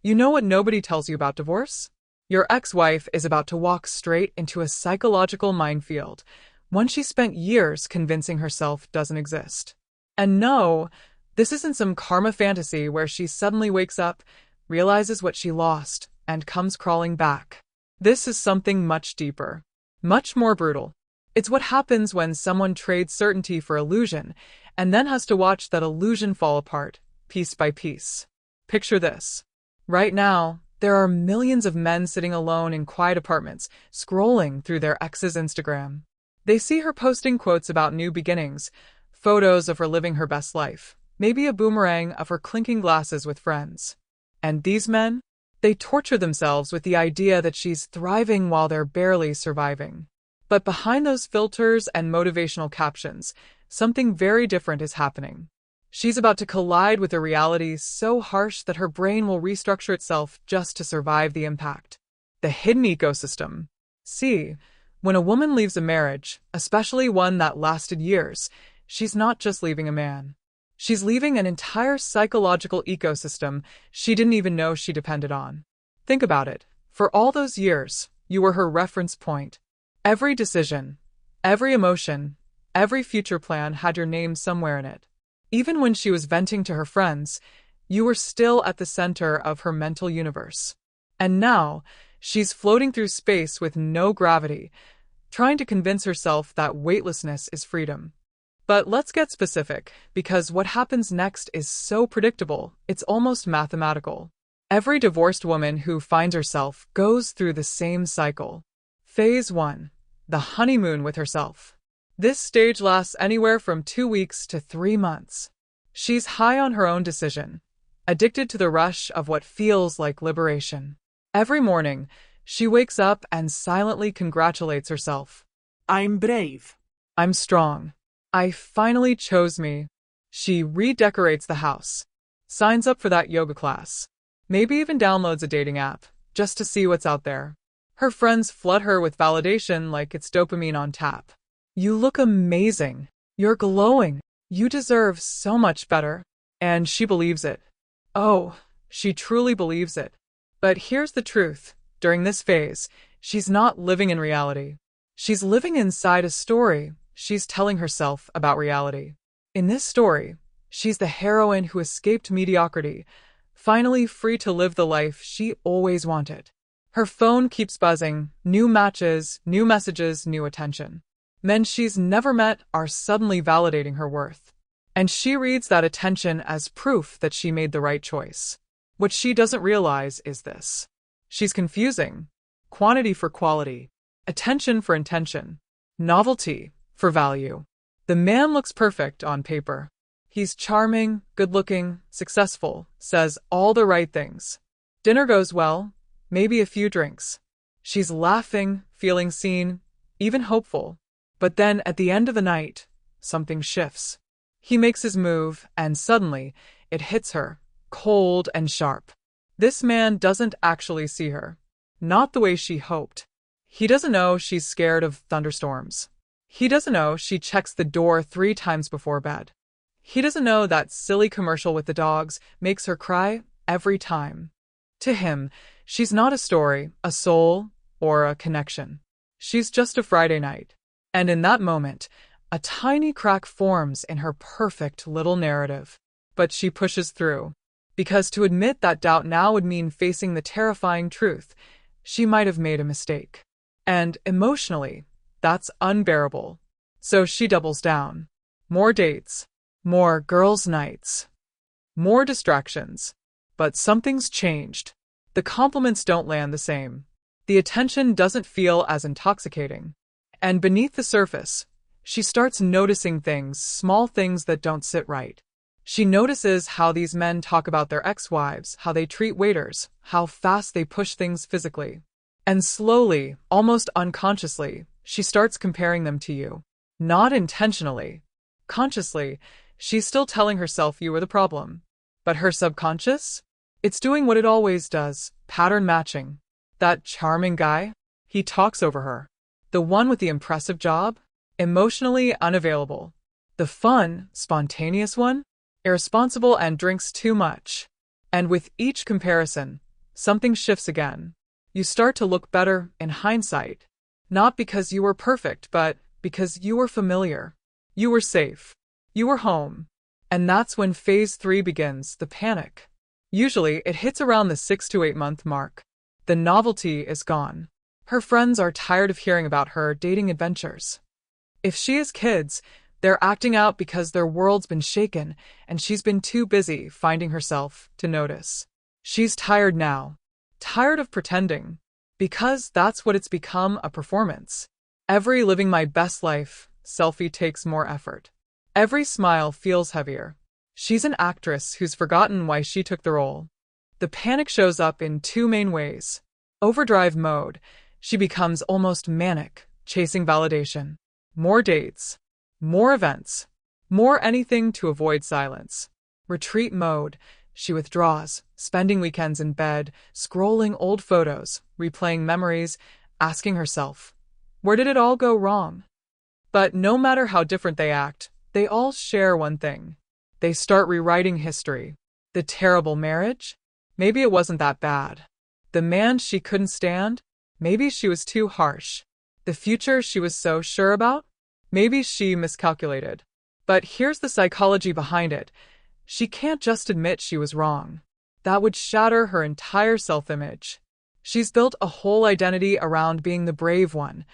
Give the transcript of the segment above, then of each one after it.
You know what nobody tells you about divorce? Your ex-wife is about to walk straight into a psychological minefield, one she spent years convincing herself doesn't exist. And no, this isn't some karma fantasy where she suddenly wakes up, realizes what she lost, and comes crawling back. This is something much deeper, much more brutal. It's what happens when someone trades certainty for illusion, and then has to watch that illusion fall apart, piece by piece. Picture this. Right now, there are millions of men sitting alone in quiet apartments, scrolling through their ex's Instagram. They see her posting quotes about new beginnings, photos of her living her best life, maybe a boomerang of her clinking glasses with friends. And these men? They torture themselves with the idea that she's thriving while they're barely surviving. But behind those filters and motivational captions, something very different is happening. She's about to collide with a reality so harsh that her brain will restructure itself just to survive the impact. The hidden ecosystem. See, when a woman leaves a marriage, especially one that lasted years, she's not just leaving a man. She's leaving an entire psychological ecosystem she didn't even know she depended on. Think about it. For all those years, you were her reference point. Every decision, every emotion, every future plan had your name somewhere in it. Even when she was venting to her friends, you were still at the center of her mental universe. And now, she's floating through space with no gravity, trying to convince herself that weightlessness is freedom. But let's get specific, because what happens next is so predictable, it's almost mathematical. Every divorced woman who finds herself goes through the same cycle. Phase 1. The honeymoon with herself. This stage lasts anywhere from 2 weeks to 3 months. She's high on her own decision, addicted to the rush of what feels like liberation. Every morning, she wakes up and silently congratulates herself. I'm brave. I'm strong. I finally chose me. She redecorates the house, signs up for that yoga class, maybe even downloads a dating app, just to see what's out there. Her friends flood her with validation like it's dopamine on tap. You look amazing. You're glowing. You deserve so much better. And she believes it. Oh, she truly believes it. But here's the truth. During this phase, she's not living in reality. She's living inside a story she's telling herself about reality. In this story, she's the heroine who escaped mediocrity, finally free to live the life she always wanted. Her phone keeps buzzing, new matches, new messages, new attention. Men she's never met are suddenly validating her worth. And she reads that attention as proof that she made the right choice. What she doesn't realize is this. She's confusing quantity for quality, attention for intention, novelty for value. The man looks perfect on paper. He's charming, good-looking, successful, says all the right things. Dinner goes well, maybe a few drinks. She's laughing, feeling seen, even hopeful. But then, at the end of the night, something shifts. He makes his move, and suddenly, it hits her, cold and sharp. This man doesn't actually see her. Not the way she hoped. He doesn't know she's scared of thunderstorms. He doesn't know she checks the door 3 times before bed. He doesn't know that silly commercial with the dogs makes her cry every time. To him, she's not a story, a soul, or a connection. She's just a Friday night. And in that moment, a tiny crack forms in her perfect little narrative. But she pushes through. Because to admit that doubt now would mean facing the terrifying truth. She might have made a mistake. And emotionally, that's unbearable. So she doubles down. More dates. More girls' nights. More distractions. But something's changed. The compliments don't land the same. The attention doesn't feel as intoxicating. And beneath the surface, she starts noticing things, small things that don't sit right. She notices how these men talk about their ex-wives, how they treat waiters, how fast they push things physically. And slowly, almost unconsciously, she starts comparing them to you. Not intentionally. Consciously, she's still telling herself you were the problem. But her subconscious? It's doing what it always does, pattern matching. That charming guy? He talks over her. The one with the impressive job? Emotionally unavailable. The fun, spontaneous one? Irresponsible and drinks too much. And with each comparison, something shifts again. You start to look better in hindsight. Not because you were perfect, but because you were familiar. You were safe. You were home. And that's when phase 3 begins, the panic. Usually, it hits around the 6 to 8 month mark. The novelty is gone. Her friends are tired of hearing about her dating adventures. If she has kids, they're acting out because their world's been shaken and she's been too busy finding herself to notice. She's tired now. Tired of pretending. Because that's what it's become, a performance. Every living my best life selfie takes more effort. Every smile feels heavier. She's an actress who's forgotten why she took the role. The panic shows up in two main ways. Overdrive mode. She becomes almost manic, chasing validation. More dates. More events. More anything to avoid silence. Retreat mode. She withdraws, spending weekends in bed, scrolling old photos, replaying memories, asking herself, where did it all go wrong? But no matter how different they act, they all share one thing. They start rewriting history. The terrible marriage? Maybe it wasn't that bad. The man she couldn't stand? Maybe she was too harsh. The future she was so sure about? Maybe she miscalculated. But here's the psychology behind it. She can't just admit she was wrong. That would shatter her entire self-image. She's built a whole identity around being the brave one,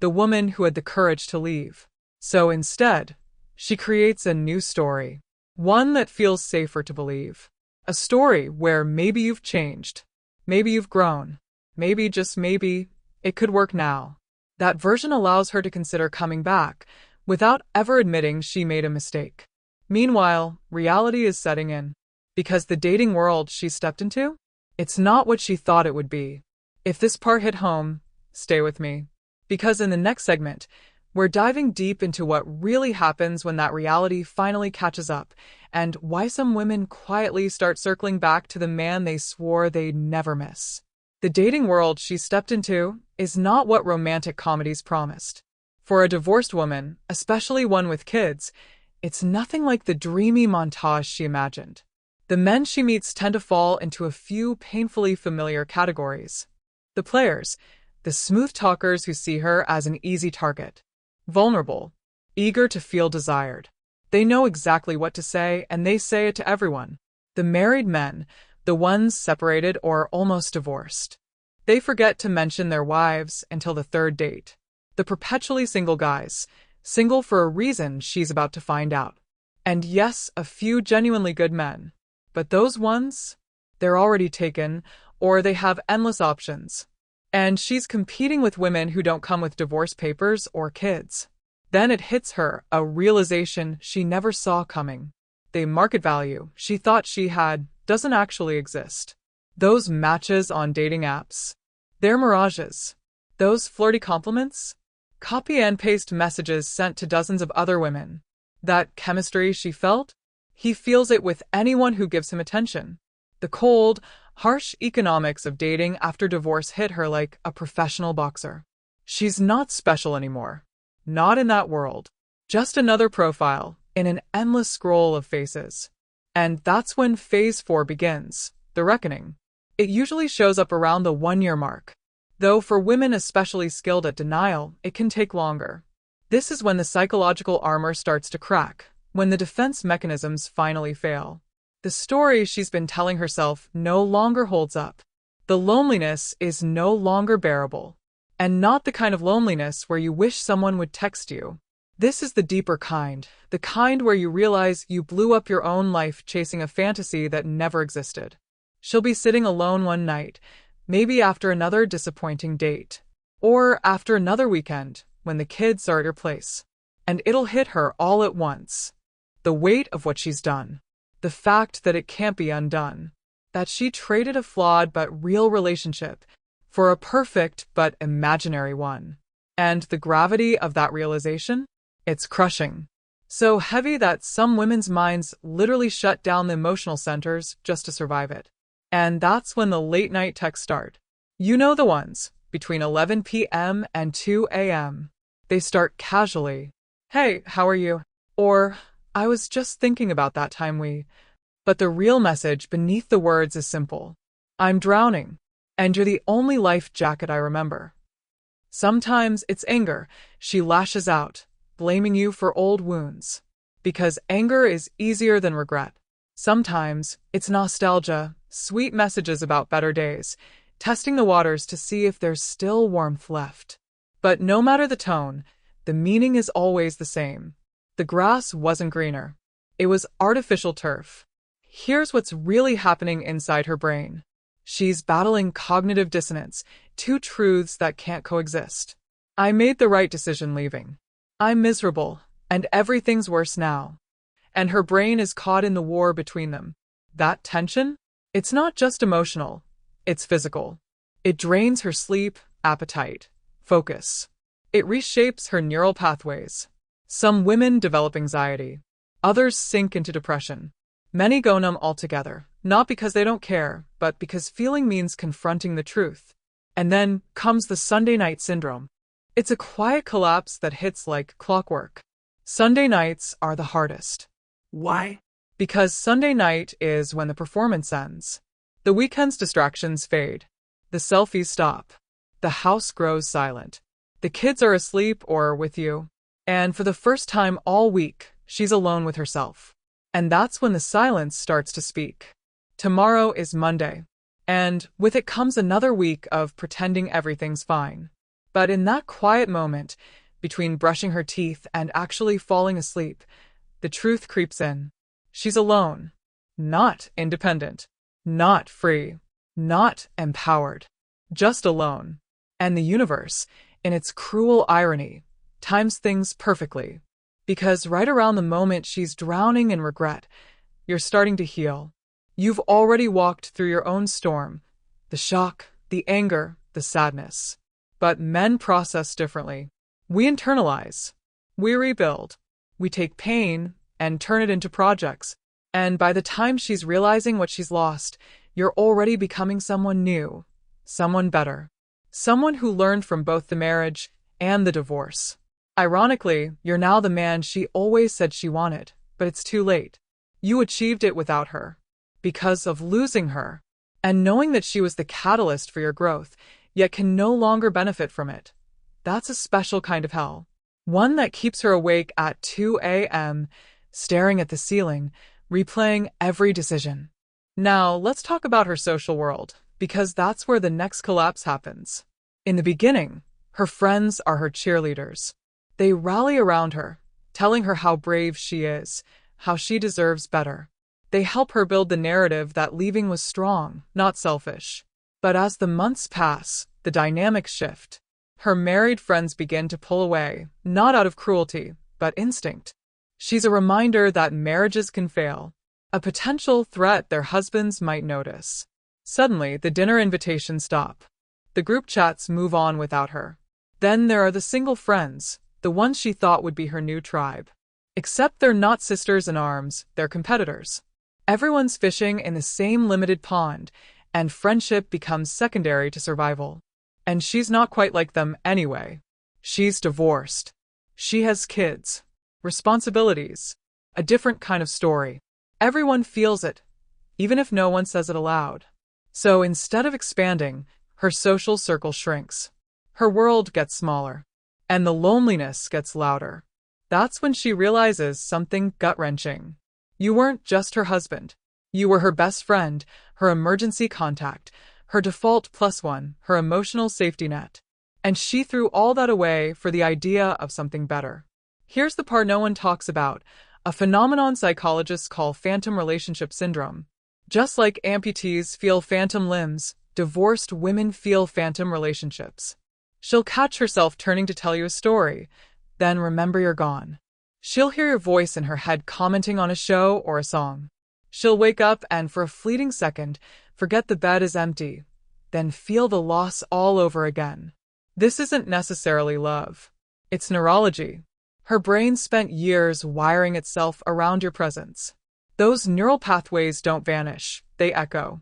the woman who had the courage to leave. So instead, she creates a new story. One that feels safer to believe. A story where maybe you've changed. Maybe you've grown. Maybe, just maybe, it could work now. That version allows her to consider coming back without ever admitting she made a mistake. Meanwhile, reality is setting in. Because the dating world she stepped into? It's not what she thought it would be. If this part hit home, stay with me. Because in the next segment, we're diving deep into what really happens when that reality finally catches up, and why some women quietly start circling back to the man they swore they'd never miss. The dating world she stepped into is not what romantic comedies promised. For a divorced woman, especially one with kids, it's nothing like the dreamy montage she imagined. The men she meets tend to fall into a few painfully familiar categories. The players, the smooth talkers who see her as an easy target. Vulnerable, eager to feel desired. They know exactly what to say, and they say it to everyone. The married men, the ones separated or almost divorced. They forget to mention their wives until the third date. The perpetually single guys, single for a reason she's about to find out. And yes, a few genuinely good men. But those ones? They're already taken, or they have endless options. And she's competing with women who don't come with divorce papers or kids. Then it hits her, a realization she never saw coming. The market value she thought she had doesn't actually exist. Those matches on dating apps. They're mirages. Those flirty compliments? Copy and paste messages sent to dozens of other women. That chemistry she felt? He feels it with anyone who gives him attention. The cold, harsh economics of dating after divorce hit her like a professional boxer. She's not special anymore. Not in that world. Just another profile in an endless scroll of faces. And that's when phase 4 begins, the reckoning. It usually shows up around the 1-year mark. Though for women especially skilled at denial, it can take longer. This is when the psychological armor starts to crack, when the defense mechanisms finally fail. The story she's been telling herself no longer holds up. The loneliness is no longer bearable. And not the kind of loneliness where you wish someone would text you. This is the deeper kind, the kind where you realize you blew up your own life chasing a fantasy that never existed. She'll be sitting alone one night, maybe after another disappointing date, or after another weekend when the kids are at her place. And it'll hit her all at once. The weight of what she's done. The fact that it can't be undone. That she traded a flawed but real relationship for a perfect but imaginary one. And the gravity of that realization? It's crushing. So heavy that some women's minds literally shut down the emotional centers just to survive it. And that's when the late-night texts start. You know the ones, between 11 p.m. and 2 a.m. They start casually. Hey, how are you? Or, I was just thinking about that time we... But the real message beneath the words is simple. I'm drowning, and you're the only life jacket I remember. Sometimes it's anger. She lashes out, blaming you for old wounds. Because anger is easier than regret. Sometimes it's nostalgia, sweet messages about better days, testing the waters to see if there's still warmth left. But no matter the tone, the meaning is always the same. The grass wasn't greener. It was artificial turf. Here's what's really happening inside her brain. She's battling cognitive dissonance, two truths that can't coexist. I made the right decision leaving. I'm miserable, and everything's worse now. And her brain is caught in the war between them. That tension? It's not just emotional, it's physical. It drains her sleep, appetite, focus. It reshapes her neural pathways. Some women develop anxiety. Others sink into depression. Many go numb altogether, not because they don't care, but because feeling means confronting the truth. And then comes the Sunday night syndrome. It's a quiet collapse that hits like clockwork. Sunday nights are the hardest. Why? Because Sunday night is when the performance ends. The weekend's distractions fade. The selfies stop. The house grows silent. The kids are asleep or with you. And for the first time all week, she's alone with herself. And that's when the silence starts to speak. Tomorrow is Monday. And with it comes another week of pretending everything's fine. But in that quiet moment, between brushing her teeth and actually falling asleep, the truth creeps in. She's alone. Not independent. Not free. Not empowered. Just alone. And the universe, in its cruel irony, times things perfectly. Because right around the moment she's drowning in regret, you're starting to heal. You've already walked through your own storm, the shock, the anger, the sadness. But men process differently. We internalize. We rebuild. We take pain and turn it into projects. And by the time she's realizing what she's lost, you're already becoming someone new, someone better, someone who learned from both the marriage and the divorce. Ironically, you're now the man she always said she wanted, but it's too late. You achieved it without her. Because of losing her. And knowing that she was the catalyst for your growth, yet can no longer benefit from it. That's a special kind of hell. One that keeps her awake at 2 a.m., staring at the ceiling, replaying every decision. Now, let's talk about her social world, because that's where the next collapse happens. In the beginning, her friends are her cheerleaders. They rally around her, telling her how brave she is, how she deserves better. They help her build the narrative that leaving was strong, not selfish. But as the months pass, the dynamics shift. Her married friends begin to pull away, not out of cruelty, but instinct. She's a reminder that marriages can fail, a potential threat their husbands might notice. Suddenly, the dinner invitations stop. The group chats move on without her. Then there are the single friends, the ones she thought would be her new tribe. Except they're not sisters in arms, they're competitors. Everyone's fishing in the same limited pond, and friendship becomes secondary to survival. And she's not quite like them anyway. She's divorced. She has kids, responsibilities, a different kind of story. Everyone feels it, even if no one says it aloud. So instead of expanding, her social circle shrinks. Her world gets smaller, and the loneliness gets louder. That's when she realizes something gut-wrenching. You weren't just her husband. You were her best friend, her emergency contact, her default +1, her emotional safety net. And she threw all that away for the idea of something better. Here's the part no one talks about, a phenomenon psychologists call phantom relationship syndrome. Just like amputees feel phantom limbs, divorced women feel phantom relationships. She'll catch herself turning to tell you a story, then remember you're gone. She'll hear your voice in her head commenting on a show or a song. She'll wake up and for a fleeting second, forget the bed is empty, then feel the loss all over again. This isn't necessarily love. It's neurology. Her brain spent years wiring itself around your presence. Those neural pathways don't vanish, they echo.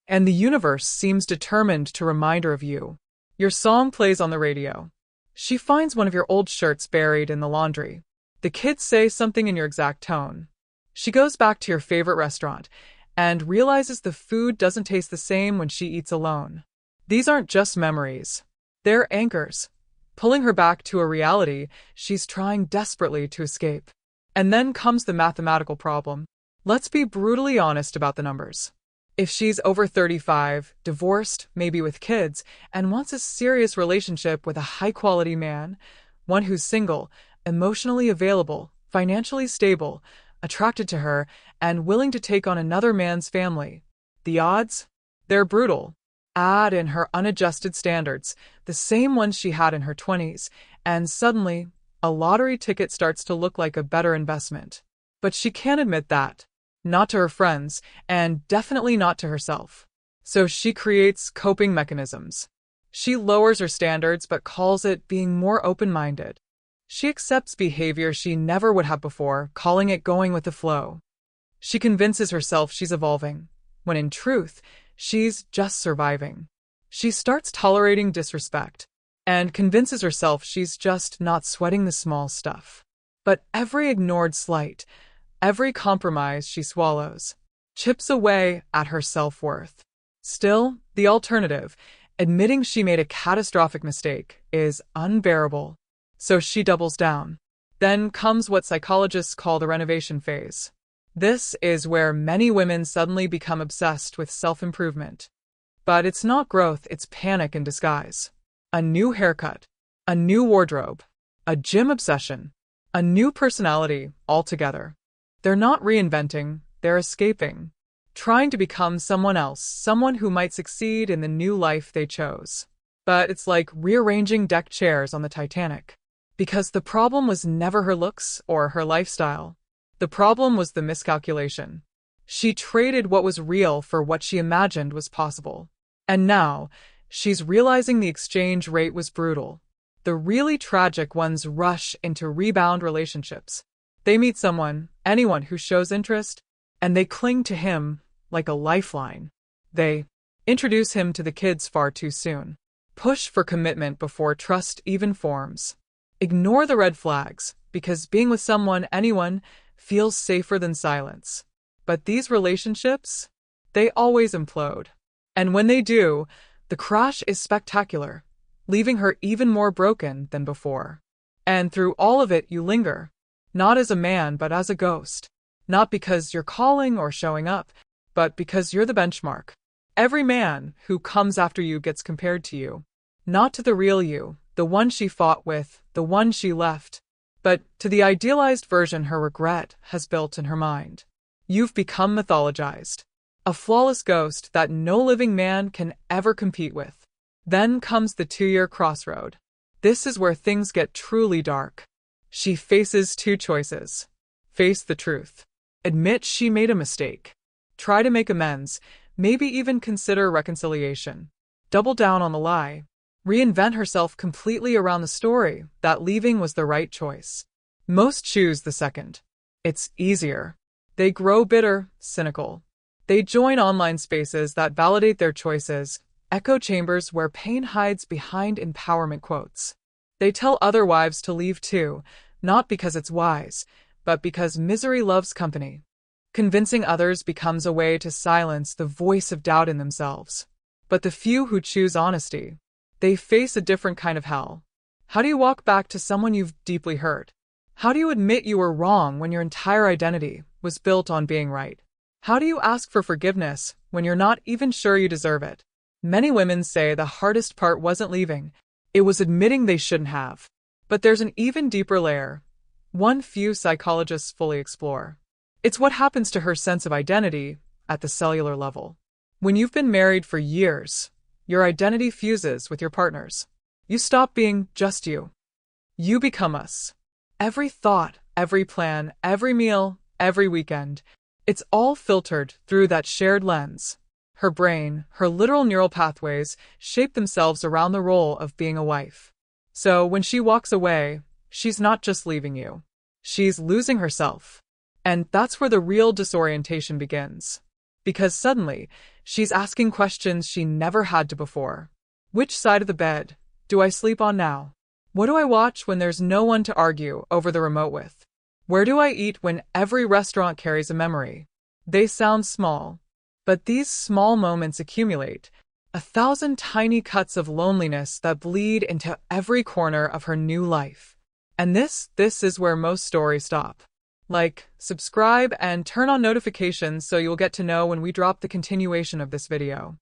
And the universe seems determined to remind her of you. Your song plays on the radio. She finds one of your old shirts buried in the laundry. The kids say something in your exact tone. She goes back to your favorite restaurant, and realizes the food doesn't taste the same when she eats alone. These aren't just memories. They're anchors, pulling her back to a reality she's trying desperately to escape. And then comes the mathematical problem. Let's be brutally honest about the numbers. If she's over 35, divorced, maybe with kids, and wants a serious relationship with a high-quality man, one who's single, emotionally available, financially stable, attracted to her, and willing to take on another man's family, the odds? They're brutal. Add in her unadjusted standards, the same ones she had in her 20s, and suddenly, a lottery ticket starts to look like a better investment. But she can't admit that. Not to her friends, and definitely not to herself. So she creates coping mechanisms. She lowers her standards but calls it being more open-minded. She accepts behavior she never would have before, calling it going with the flow. She convinces herself she's evolving, when in truth, she's just surviving. She starts tolerating disrespect, and convinces herself she's just not sweating the small stuff. But every ignored slight, every compromise she swallows, chips away at her self-worth. Still, the alternative, admitting she made a catastrophic mistake, is unbearable. So she doubles down. Then comes what psychologists call the renovation phase. This is where many women suddenly become obsessed with self-improvement. But it's not growth, it's panic in disguise. A new haircut, a new wardrobe, a gym obsession, a new personality altogether. They're not reinventing, they're escaping. Trying to become someone else, someone who might succeed in the new life they chose. But it's like rearranging deck chairs on the Titanic. Because the problem was never her looks or her lifestyle. The problem was the miscalculation. She traded what was real for what she imagined was possible. And now, she's realizing the exchange rate was brutal. The really tragic ones rush into rebound relationships. They meet someone, anyone who shows interest, and they cling to him like a lifeline. They introduce him to the kids far too soon. Push for commitment before trust even forms. Ignore the red flags, because being with someone, anyone, feels safer than silence. But these relationships, they always implode. And when they do, the crash is spectacular, leaving her even more broken than before. And through all of it, you linger. Not as a man, but as a ghost. Not because you're calling or showing up, but because you're the benchmark. Every man who comes after you gets compared to you. Not to the real you, the one she fought with, the one she left, but to the idealized version her regret has built in her mind. You've become mythologized. A flawless ghost that no living man can ever compete with. Then comes the 2-year crossroad. This is where things get truly dark. She faces 2 choices. Face the truth. Admit she made a mistake. Try to make amends, maybe even consider reconciliation. Double down on the lie. Reinvent herself completely around the story that leaving was the right choice. Most choose the second. It's easier. They grow bitter, cynical. They join online spaces that validate their choices, echo chambers where pain hides behind empowerment quotes. They tell other wives to leave too, not because it's wise, but because misery loves company. Convincing others becomes a way to silence the voice of doubt in themselves. But the few who choose honesty, they face a different kind of hell. How do you walk back to someone you've deeply hurt? How do you admit you were wrong when your entire identity was built on being right? How do you ask for forgiveness when you're not even sure you deserve it? Many women say the hardest part wasn't leaving, it was admitting they shouldn't have. But there's an even deeper layer, one few psychologists fully explore. It's what happens to her sense of identity at the cellular level. When you've been married for years, your identity fuses with your partner's. You stop being just you. You become us. Every thought, every plan, every meal, every weekend, it's all filtered through that shared lens. Her brain, her literal neural pathways, shape themselves around the role of being a wife. So when she walks away, she's not just leaving you. She's losing herself. And that's where the real disorientation begins. Because suddenly, she's asking questions she never had to before. Which side of the bed do I sleep on now? What do I watch when there's no one to argue over the remote with? Where do I eat when every restaurant carries a memory? They sound small, But these small moments accumulate, 1,000 tiny cuts of loneliness that bleed into every corner of her new life. And this is where most stories stop. Like, subscribe, and turn on notifications so you'll get to know when we drop the continuation of this video.